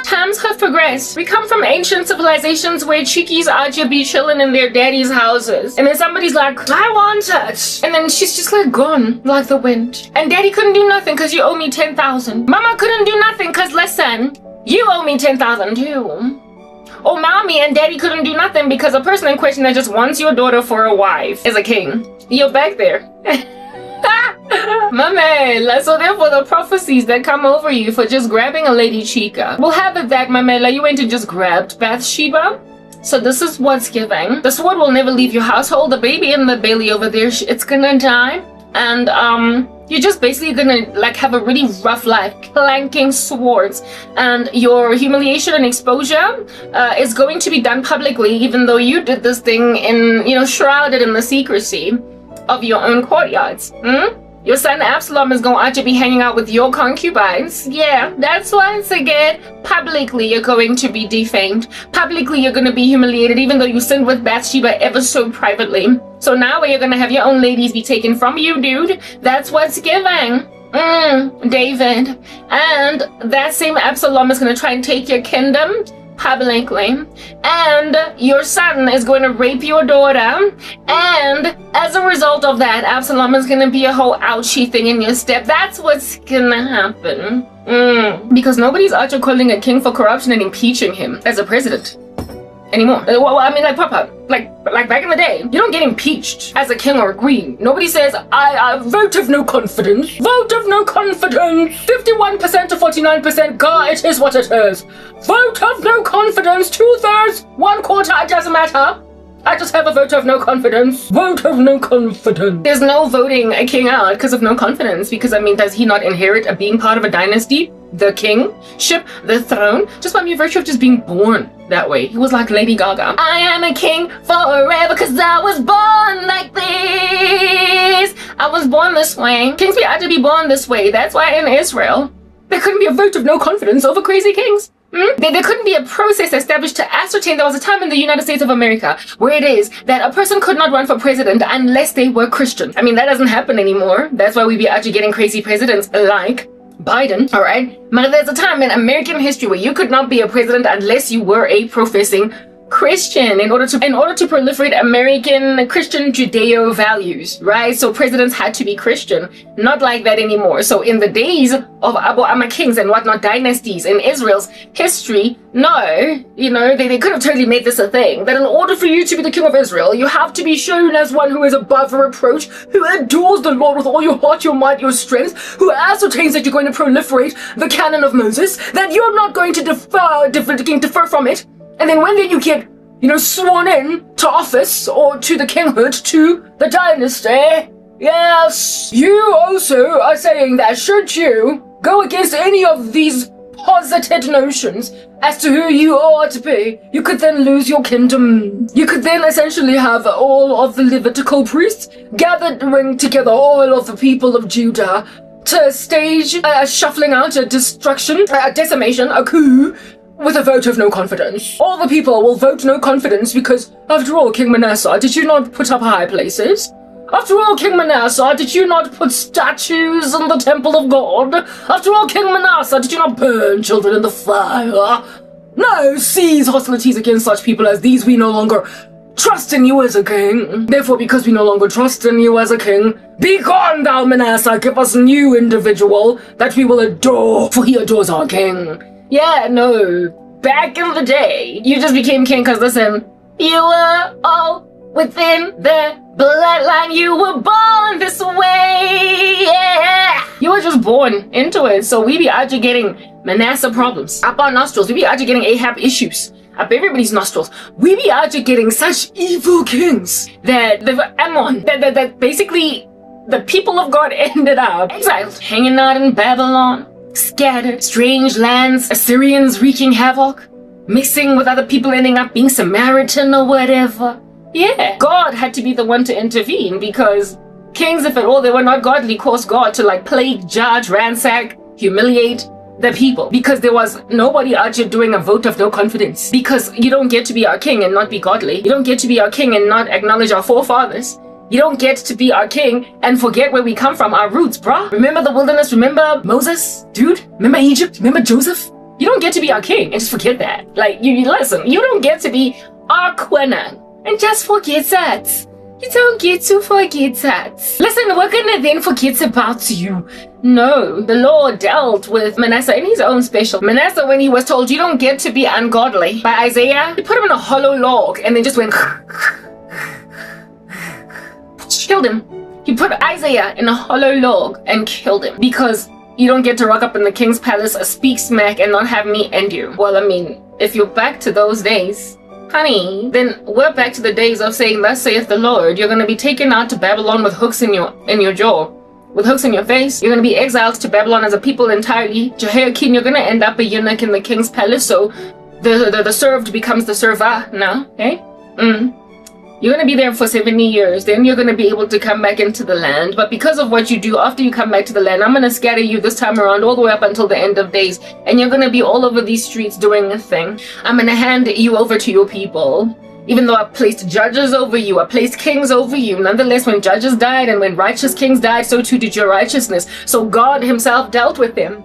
Times have progressed. We come from ancient civilizations where chickies out here be chilling in their daddy's houses. And then somebody's like, I want touch. And then she's just like gone like the wind. And daddy couldn't do nothing because you owe me 10,000. Mama couldn't do nothing because listen, you owe me 10,000 too. Oh, mommy and daddy couldn't do nothing because a person in question that just wants your daughter for a wife is a king. You're back there. Mamela, so therefore the prophecies that come over you for just grabbing a lady chica. We'll have it that, Mamela, you went and just grabbed Bathsheba. So this is what's giving. The sword will never leave your household. The baby in the belly over there, it's gonna die. And you're just basically gonna like have a really rough life, clanking swords. And your humiliation and exposure is going to be done publicly, even though you did this thing in, shrouded in the secrecy of your own courtyards. Your son Absalom is going to be hanging out with your concubines. Yeah, that's once again, publicly you're going to be defamed. Publicly you're going to be humiliated, even though you sinned with Bathsheba ever so privately. So now you're going to have your own ladies be taken from you, dude. That's what's giving. David. And that same Absalom is going to try and take your kingdom publicly, and your son is going to rape your daughter, and as a result of that, Absalom is going to be a whole ouchie thing in your step. That's what's gonna happen. Because nobody's out here calling a king for corruption and impeaching him as a president anymore. Well, I mean, like Papa, like back in the day, you don't get impeached as a king or a queen. Nobody says, I vote of no confidence. Vote of no confidence. 51% to 49%. God, it is what it is. Vote of no confidence. 2/3, 1/4. It doesn't matter. I just have a vote of no confidence. Vote of no confidence. There's no voting a king out because of no confidence. Because, I mean, does he not inherit a being part of a dynasty? The kingship, the throne, just by mere virtue of just being born that way. He was like Lady Gaga. I am a king forever because I was born like this. I was born this way. Kings had to be born this way. That's why in Israel, there couldn't be a vote of no confidence over crazy kings. There couldn't be a process established to ascertain. There was a time in the United States of America where it is that a person could not run for president unless they were Christian. I mean, that doesn't happen anymore. That's why we be actually getting crazy presidents like Biden, alright? But there's a time in American history where you could not be a president unless you were a professing Christian in order to proliferate American Christian Judeo values, right? So presidents had to be Christian. Not like that anymore. So in the days of Abu Amma kings and whatnot, dynasties in Israel's history, no, they could have totally made this a thing, that in order for you to be the king of Israel, you have to be shown as one who is above reproach, who adores the Lord with all your heart, your might, your strength, who ascertains that you're going to proliferate the canon of Moses, that you're not going to defer from it. And then when you get, sworn in to office or to the kinghood, to the dynasty, yes, you also are saying that should you go against any of these posited notions as to who you ought to be, you could then lose your kingdom. You could then essentially have all of the Levitical priests gathering together all of the people of Judah to stage a shuffling out, a destruction, a decimation, a coup, with a vote of no confidence. All the people will vote no confidence because, after all, King Manasseh, did you not put up high places? After all, King Manasseh, did you not put statues in the temple of God? After all, King Manasseh, did you not burn children in the fire? No, cease hostilities against such people as these. We no longer trust in you as a king. Therefore, because we no longer trust in you as a king, be gone, thou Manasseh, give us a new individual that we will adore, for he adores our king. Yeah, no. Back in the day, you just became king because, listen, you were all within the bloodline. You were born this way, yeah. You were just born into it. So we be out here getting Manasseh problems up our nostrils. We be out here getting Ahab issues up everybody's nostrils. We be out here getting such evil kings that that basically the people of God ended up exiled, hanging out in Babylon, scattered, strange lands, Assyrians wreaking havoc, mixing with other people, ending up being Samaritan or whatever. Yeah, God had to be the one to intervene because kings, if at all they were not godly, caused God to plague, judge, ransack, humiliate the people, because there was nobody out here doing a vote of no confidence. Because you don't get to be our king and not be godly. You don't get to be our king and not acknowledge our forefathers. You don't get to be our king and forget where we come from, our roots, bruh. Remember the wilderness? Remember Moses? Dude, remember Egypt? Remember Joseph? You don't get to be our king and just forget that. You listen, you don't get to be our queen and just forget that. You don't get to forget that. Listen, we're gonna then forget about you. No, the Lord dealt with Manasseh in his own special. Manasseh, when he was told you don't get to be ungodly by Isaiah, he put him in a hollow log and then just went killed him. He put Isaiah in a hollow log and killed him because you don't get to rock up in the king's palace, speak smack, and not have me end you. Well, I mean, if you're back to those days, honey, then we're back to the days of saying, thus saith the Lord, you're going to be taken out to Babylon with hooks in your jaw, with hooks in your face. You're going to be exiled to Babylon as a people entirely. Jehoiakim, you're going to end up a eunuch in the king's palace, so the served becomes the server now, okay? You're going to be there for 70 years. Then you're going to be able to come back into the land. But because of what you do after you come back to the land, I'm going to scatter you this time around all the way up until the end of days. And you're going to be all over these streets doing a thing. I'm going to hand you over to your people. Even though I placed judges over you, I placed kings over you. Nonetheless, when judges died and when righteous kings died, so too did your righteousness. So God himself dealt with them.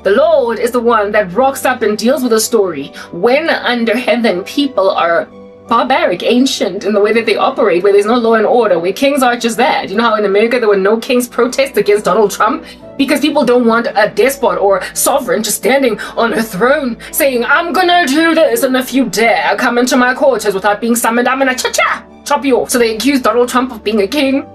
The Lord is the one that rocks up and deals with a story. When under heaven people are barbaric, ancient in the way that they operate, where there's no law and order, where kings are just that. You know how in America there were no kings protests against Donald Trump? Because people don't want a despot or sovereign just standing on a throne saying, I'm gonna do this, and if you dare come into my quarters without being summoned, I'm gonna chop you off. So they accuse Donald Trump of being a king.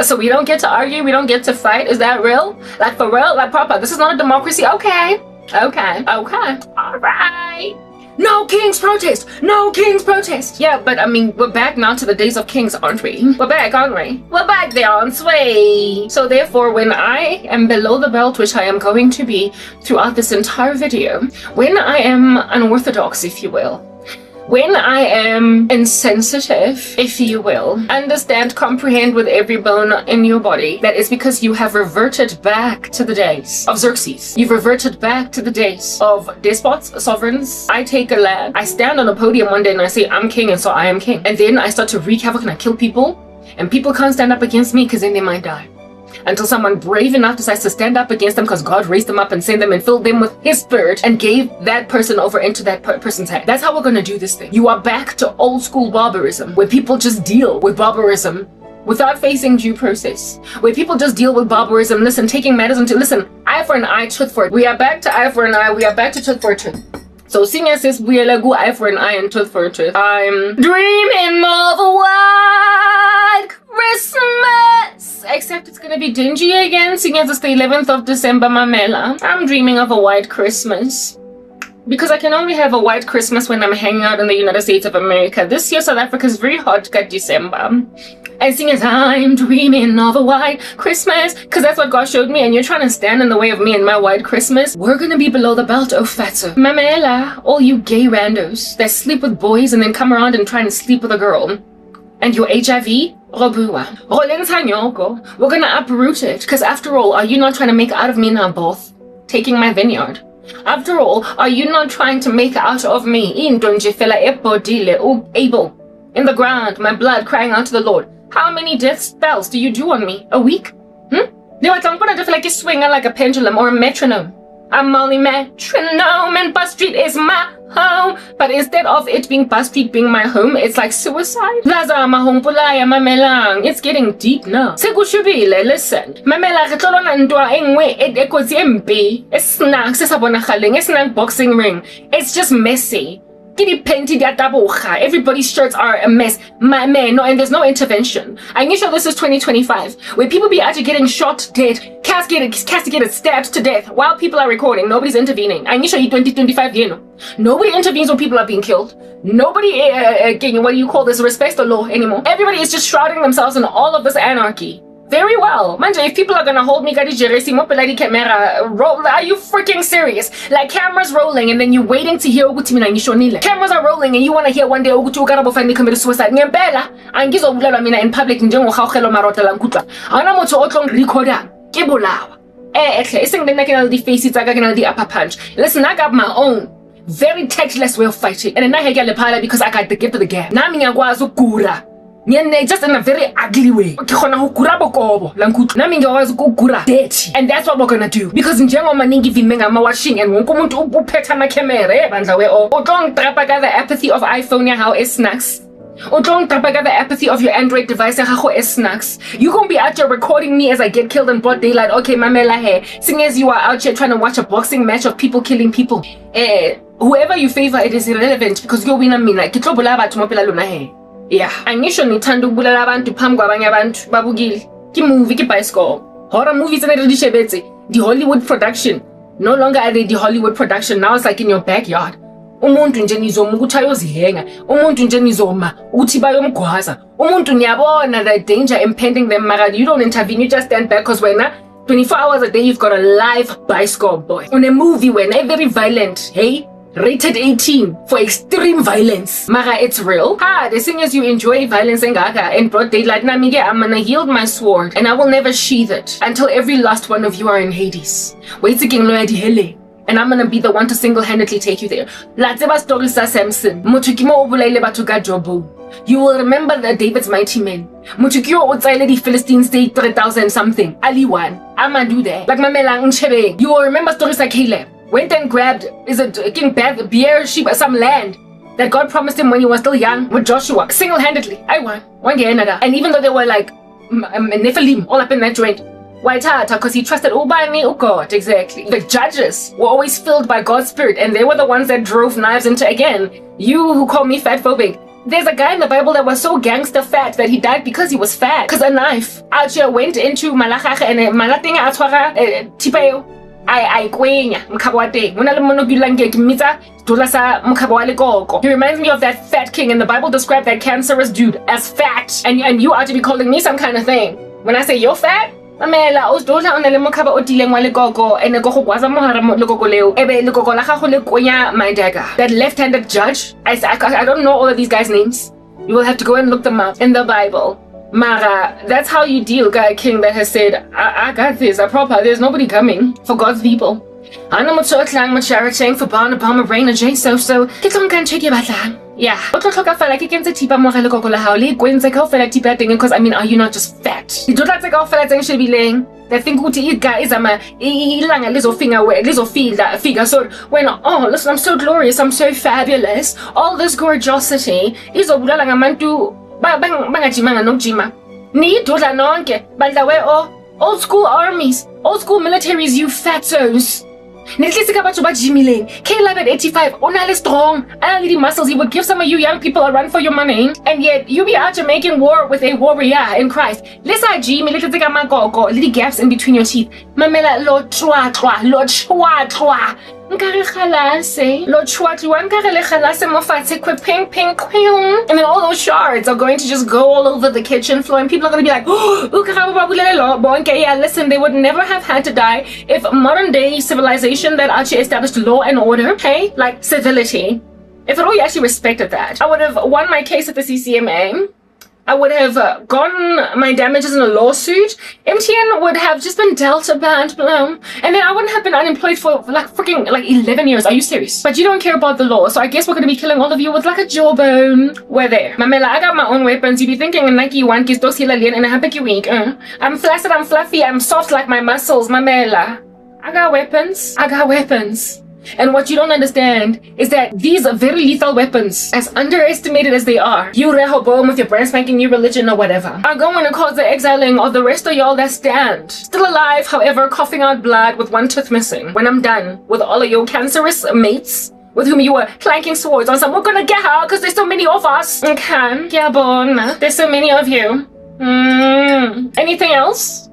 So we don't get to argue, we don't get to fight. Is that real? Like for real? Like proper? This is not a democracy? Okay. Alright. No king's protest! No king's protest! Yeah, but I mean, we're back now to the days of kings, aren't we? We're back, aren't we? We're back there, aren't we? So therefore, when I am below the belt, which I am going to be throughout this entire video, when I am unorthodox, if you will, when I am insensitive, if you will, understand, comprehend with every bone in your body, that is because you have reverted back to the days of Xerxes. You've reverted back to the days of despots, sovereigns. I take a land, I stand on a podium one day and I say, I'm king, and so I am king. And then I start to wreak havoc and I kill people, and people can't stand up against me because then they might die. until someone brave enough decides to stand up against them because God raised them up and sent them and filled them with his spirit and gave that person over into that person's hand. That's how we're going to do this thing. You are back to old school barbarism, where people just deal with barbarism without facing due process, where people just deal with barbarism, taking matters into, eye for an eye, tooth for it. We are back to eye for an eye, we are back to tooth for a tooth. So seeing as this, we are go eye for an eye and tooth for a tooth. I'm dreaming of a white Christmas, except it's gonna be dingy again, seeing as it's the 11th of December, Mamela. I'm dreaming of a white Christmas, because I can only have a white Christmas when I'm hanging out in the United States of America. This year, South Africa is very hot at December. And seeing as I'm dreaming of a white Christmas, because that's what God showed me, and you're trying to stand in the way of me and my white Christmas, we're gonna be below the belt, oh fatso. Mamela, all you gay randos that sleep with boys and then come around and try and sleep with a girl, and your HIV, Robua. We're gonna uproot it, because after all, are you not trying to make out of me now both? Taking my vineyard. After all, are you not trying to make out of me? Able, in the ground, my blood crying out to the Lord. How many death spells do you do on me? A week? I'm gonna feel like you swing like a pendulum or a metronome. I'm only metronome and Bus Street is my home. But instead of it being Bus Street being my home, it's like suicide. It's getting deep now. Listen. It's not boxing ring. It's just messy. Everybody's shirts are a mess. And there's no intervention. I'm sure this is 2025, where people be actually getting shot dead, castigated, stabbed to death while people are recording. Nobody's intervening. I'm sure you 2025, nobody intervenes when people are being killed. Nobody, what do you call this, respects the law anymore. Everybody is just shrouding themselves in all of this anarchy. Very well. Manje, if people are gonna hold me, camera, roll, are you freaking serious? Like cameras rolling and then you're waiting to hear cameras are rolling and you wanna hear one day finally committed suicide. Ngempela, angizobulawa mina in public njengorhawukelo marota la nkutla. Ana motho o tlong recorda. Ke bolawa. Iseng le nna ke na le di-faces tsaka, ke na le di-upper punch. Listen, I got my own very tactless way of fighting. And then I get lephala because I got the gift of the gap. Nami ngiyakwazi ukugura. Just in a very ugly way. And that's what we're gonna do. Because in general, I'm watching and the apathy of iPhone, how it snacks. The apathy of your Android device, how it snacks. You gonna be out there recording me as I get killed in broad daylight. Okay, Mamela, hey. Seeing as you are out here trying to watch a boxing match of people killing people. Whoever you favor, it is irrelevant because you're winning me. Like, yeah, angisho ngithanda ukubulala abantu phambi kwabanye abantu babukile. Ki movie ki bicycle. Horror movies and the Hollywood production. No longer are they the Hollywood production. Now it's like in your backyard. Umuntu nje nizoma ukuthi ayozihenga. Umuntu nje nizoma ukuthi bayomgwaza. Umuntu ngiyabona the danger impending them, mara you don't intervene, you just stand back because when 24 hours a day you've got a live bicycle boy. On a movie when very violent, hey? Rated 18 for extreme violence. Mara, it's real. The thing is, you enjoy violence in broad daylight. I'm gonna yield my sword and I will never sheath it until every last one of you are in Hades. And I'm gonna be the one to single-handedly take you there. Samson. You will remember that David's mighty men. The Philistines stayed 3,000 something. Ali one. I'm gonna do that. Like you will remember stories like Caleb. Went and grabbed, King Beer sheep, some land that God promised him when he was still young with Joshua. Single-handedly, I won. And even though they were like Nephilim all up in that joint, why Tata? Because he trusted God, exactly. The judges were always filled by God's spirit, and they were the ones that drove knives into, again, you who call me fatphobic. There's a guy in the Bible that was so gangster fat that he died because he was fat. Because a knife actually went into Malachach and Malatinga Atwara Tipeo. I kwenya mkhabwate mona le mono gilange kimitsa dola sa mkhabwale koko. He reminds me of that fat king, and the Bible described that cancerous dude as fat, and you ought to be calling me some kind of thing when I say you're fat. Mamela osdola ona le mokhaba o dileng wa le koko ene go gwaza mohara le koko leo ebe le koko la gago le konya my dagger. That left-handed judge, I don't know all of these guys' names. You will have to go and look them up in the Bible. Mara, that's how you deal, guy king that has said, I got this, there's nobody coming for God's people. I know what's so clang, much for Barna, Bomber, Rain, and Jay, so, get some can check you about that. Yeah. O tlo tlhoka fela ke kentse thipa mo ga le kokolo hao le kwentse ka fela thipa teng because I mean are you not just fat? Didotla tse ka fela tseng shebileng. They think ukuthi iga izama ilanga lizofika figure so when oh listen I'm so glorious I'm so fabulous all this gorgeosity izobulala ngabantu bangajimanga nokujima nidodla nonke badlawe old school armies old school militaries you fatos. Nitlisika batho ba jimileng. Caleb at 85, onale strong. And the muscles, he would give some of you young people a run for your money. And yet, you be out here making war with a warrior in Christ. Lisa Jimmy, litlisika magogo, little gaps in between your teeth. Mamela lo chwa chwa, lo chwa chwa. Nkare khalase, lo chwa chwa, nkare le khalase mo fatshe kwe ping ping ping. And then all those shards are going to just go all over the kitchen floor and people are going to be like, oh, yeah, listen, they would never have had to die if modern day civilization that actually established law and order, okay, like civility, if it all actually respected that, I would have won my case at the CCMA. I would have gotten my damages in a lawsuit. MTN would have just been dealt a bad blow. And then I wouldn't have been unemployed for like freaking 11 years. Are you serious? But you don't care about the law. So I guess we're going to be killing all of you with like a jawbone. We're there. Mamela, I got my own weapons. You be thinking Nike one kiss dos hilalian and a happy week. I'm flaccid, I'm fluffy, I'm soft like my muscles. Mamela, I got weapons. I got weapons. And what you don't understand is that these are very lethal weapons, as underestimated as they are, you Rehoboam with your brand spanking new religion or whatever, are going to cause the exiling of the rest of y'all that stand. Still alive, however, coughing out blood with one tooth missing. When I'm done with all of your cancerous mates, with whom you were clanking swords on some, we're gonna get her because there's so many of us. Okay, yeah, bon, there's so many of you. Anything else?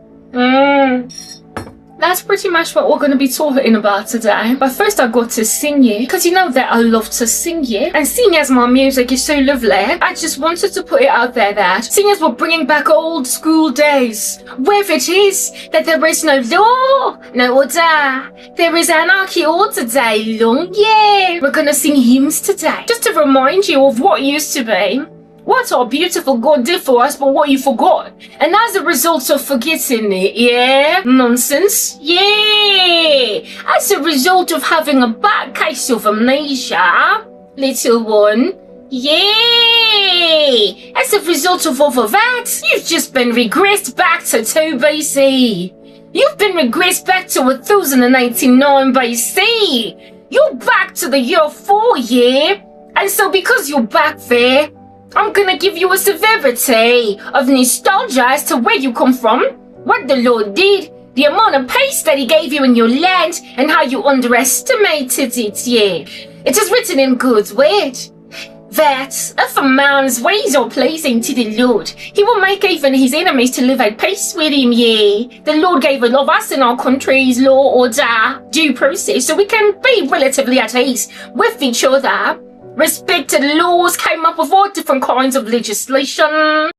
That's pretty much what we're going to be talking about today. But first I got to sing you, because you know that I love to sing you. And seeing as my music is so lovely, I just wanted to put it out there that seeing as we're bringing back old school days, where it is that there is no law, no order, there is anarchy all today long, yeah. We're going to sing hymns today, just to remind you of what used to be. What our beautiful God did for us, but what you forgot. And as a result of forgetting it, yeah? Nonsense? Yeah! As a result of having a bad case of amnesia, little one, yeah! As a result of all of that, you've just been regressed back to 2 BC. You've been regressed back to 1099 BC. You're back to the year 4, yeah? And so because you're back there, I'm gonna give you a severity of nostalgia as to where you come from, what the Lord did, the amount of peace that he gave you in your land, and how you underestimated it, yeah. It is written in God's word that if a man's ways are pleasing to the Lord, he will make even his enemies to live at peace with him, yeah. The Lord gave all of us in our country's law, order, due process, so we can be relatively at ease with each other. Respected laws came up with all different kinds of legislation.